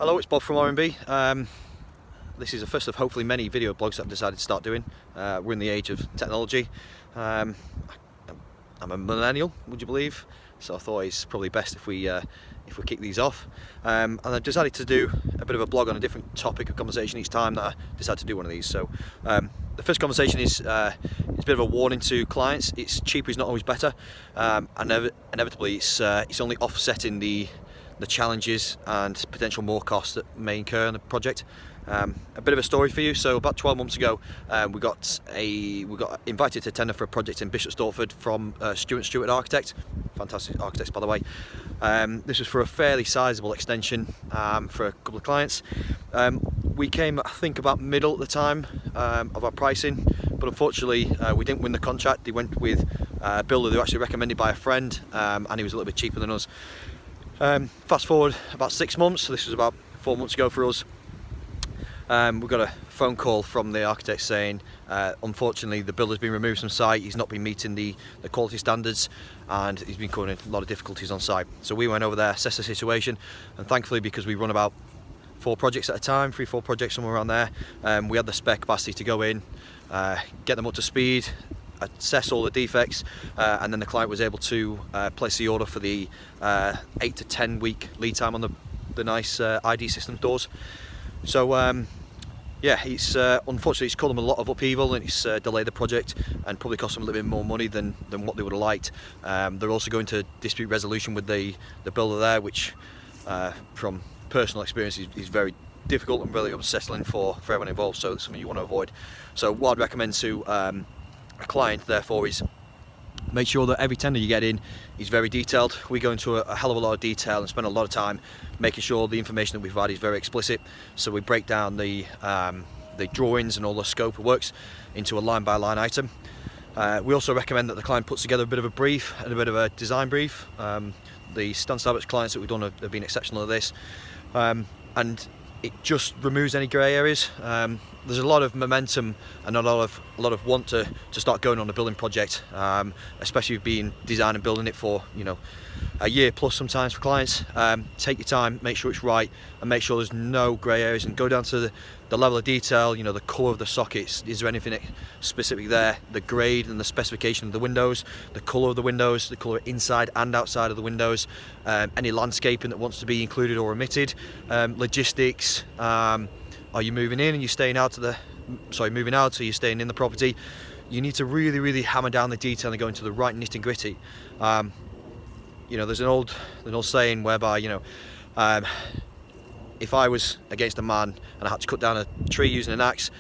Hello, it's Bob from R&B. This is the first of hopefully many video blogs that I've decided to start doing. We're in the age of technology. I'm a millennial, would you believe? So I thought it's probably best if we kick these off. And I've decided to do a bit of a blog on a different topic of conversation each time that I decide to do one of these. So the first conversation is it's a bit of a warning to clients. It's cheaper is not always better, and inevitably it's only offsetting the challenges and potential more costs that may incur on the project. A bit of a story for you. So about 12 months ago, we got invited to tender for a project in Bishop Stortford from Stewart Architect, fantastic architects by the way. This was for a fairly sizable extension for a couple of clients. We came, I think, about middle at the time of our pricing, but unfortunately we didn't win the contract. They went with a builder they were actually recommended by a friend, and he was a little bit cheaper than us. Fast forward about 6 months, so this was about 4 months ago for us. We got a phone call from the architect saying unfortunately the builder's been removed from site. He's not been meeting the quality standards and he's been causing a lot of difficulties on site. So we went over there, assessed the situation, and thankfully, because we run about 4 projects at a time, 3-4 projects, somewhere around there, we had the spare capacity to go in, get them up to speed, assess all the defects, and then the client was able to place the order for the 8 to 10 week lead time on the nice ID system doors. So yeah, it's unfortunately it's caused them a lot of upheaval, and it's delayed the project and probably cost them a little bit more money than what they would have liked. They're also going to dispute resolution with the builder there, which from personal experience is very difficult and really unsettling for everyone involved, so it's something you want to avoid. So what I'd recommend to a client therefore is make sure that every tender you get in is very detailed. We go into a hell of a lot of detail and spend a lot of time making sure the information that we provide is very explicit. So we break down the drawings and all the scope of works into a line by line item. We also recommend that the client puts together a bit of a brief and a bit of a design brief. The Stan Starbucks clients that we've done have been exceptional at this, and it just removes any grey areas. There's a lot of momentum and a lot of want to start going on a building project, especially being design and building it for, you know, a year plus sometimes for clients. Take your time, make sure it's right, and make sure there's no grey areas, and go down to the level of detail. You know, the colour of the sockets, is there anything specific there, the grade and the specification of the windows, the colour of the windows, the colour inside and outside of the windows, any landscaping that wants to be included or omitted, logistics. Are you moving in and you're staying out moving out, so you're staying in the property? You need to really hammer down the detail and go into the right nitty gritty. You know, there's an old saying whereby, you know, if I was against a man and I had to cut down a tree using an axe,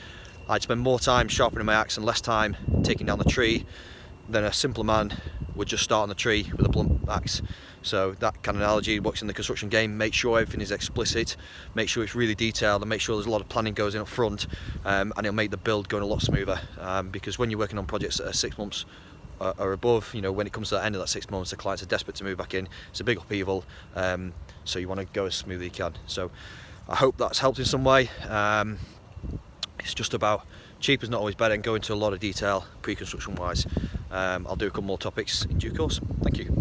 I'd spend more time sharpening my axe and less time taking down the tree than a simpler man would just start on the tree with a blunt axe. So that kind of analogy works in the construction game. Make sure everything is explicit, make sure it's really detailed, and make sure there's a lot of planning goes in up front, and it'll make the build going a lot smoother, because when you're working on projects that are 6 months or above, you know, when it comes to the end of that 6 months, the clients are desperate to move back in. It's a big upheaval, so you want to go as smoothly as you can. So I hope that's helped in some way. It's just about cheap is not always better, and go into a lot of detail pre-construction wise. I'll do a couple more topics in due course. Thank you.